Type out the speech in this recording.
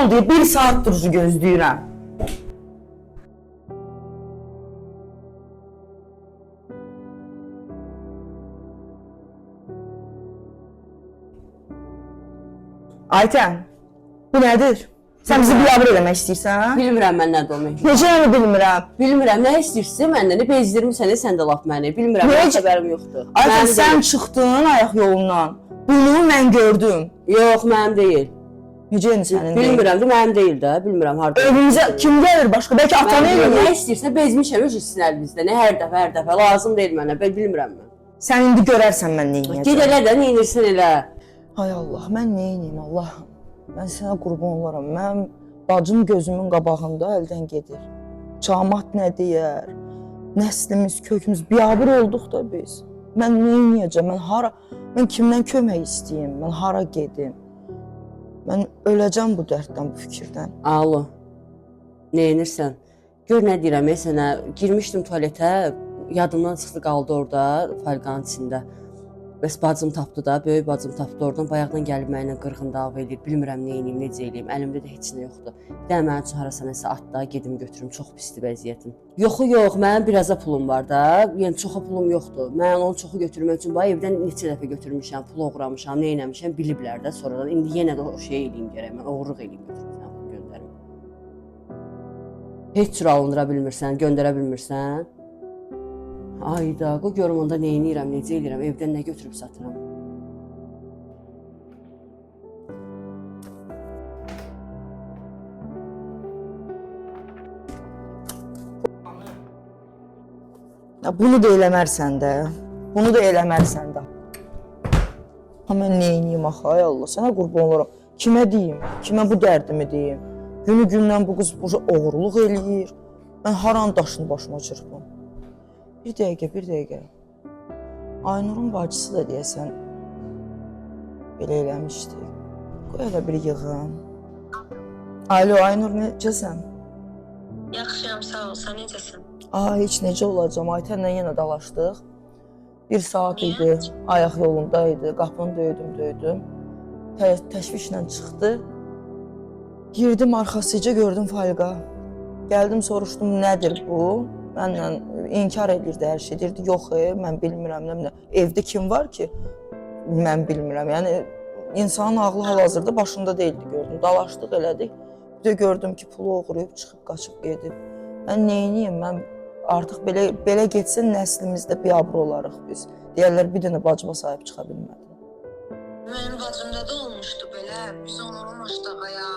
ol deyə 1 saatdır gözləyirəm. Aytən, bu nədir? Sən bizi biabır eləmək istəyirsən? Bilmirəm mən nə demək. Necə yəni bilmirəm? Bilmirəm, nə istəyirsən məndən, bezdirmisən, sən də laf məni. Bilmirəm, Necə? heç xəbərim yoxdur. Aytən, sən çıxdın ayaq yolundan. Bunu mən gördüm. Yox, mənim deyil. Necə yəni sənin deyil? Bilmirəm, mənim deyil də, bilmirəm harda. Evimizə kim gəlir başqa? Bəlkə atan Nə evidir. istəyirsən, bezmişəm öz işsin əlimizdə. Nə hər dəfə, lazım deyil mənə, bilmirəm mən. Sən indi görərsən mən nə edəcəm. Ged elə də, nə edirsən elə. Ay Allah, mən nə edeyim Allahım? Mən sənə qurban olaram. Mənim bacım gözümün qabağında əldən gedir. Cəmaət nə deyər? Nəslimiz, kökümüz biabır olduq da biz. Mən nə edəcəm? Mən kimdən kömək istəyim? Mən hara gedim? Mən öləcəm bu dərddən, bu fikirdən. Alo. Nə edirsən? Gör nə deyirəm sənə. Girmişdim tualetə, yadımdan çıxdı qaldı orada, falqanın içində. Bəs bacım tapdı da, böyük bacım tapdı oradan. Bayaqdan gəlib mənimlə qırğın dava edir. Bilmirəm nə edeyim, necə eləyim. Əlimdə də heç nə yoxdur. Bir də mənim üçün harasa nəsə atda gedim götürüm. Çox pisdir vəziyyətim. Yoxu yox, mənim biraza pulum var da. Yəni çoxu pulum yoxdur. Mən onu çoxu götürmək üçün bax evdən neçə dəfə götürmüşəm, pul oğramışam, nə etmişəm biliblər də sonradan. İndi yenə də o şey eləyim gərək. Mən oğurluq eləyim götürmüşəm, pul göndərim. Heç cür alındıra bilmirsən, göndərə bilmirsən. Ayda, qoy görüm onda nə edirəm, necə edirəm, evdən nə götürüb satıram. Bunu da eləmərsən də. Bunu da eləmərsən də. Mən nə edeyim axı, ay Allah, sənə qurban olaram. Kimə deyim? Kimə bu dərdimi deyim? Günü gündən bu qız oğurluq eləyir. Mən haranın daşını başıma çırpım? Bir dəqiqə. Aynurun bacısı da deyəsən belə eləmişdi. Qoy elə bir yığım. Alo, Aynur, necəsən? Yaxşıyam, sağ ol. Sən necəsən? Heç necə olacam. Aytənlə yenə dalaşdıq. 1 saat idi, ayaq yolundaydı. Qapını döydüm. Təşvişlə çıxdı. Girdim arxasıca gördüm falqa. Gəldim, soruşdum, nədir bu? Mənlə inkar edirdi hər şey. Deyirdi, yox, mən bilmirəm. Evdə kim var ki? Mən bilmirəm. Yəni, insanın ağlı hal-hazırda başında deyildi, gördüm. Dalaşdıq, elədik. Bir də gördüm ki, pulu oğurlayıb, çıxıb, qaçıb gedib. Mən neyniyim? Mən artıq belə getsə nəslimizdə biabır olarıq biz. Deyərlər, bir dənə bacıma sahib çıxa bilmədim. Mənim bacımda da olmuşdu belə. Biz onu almışdıq aya.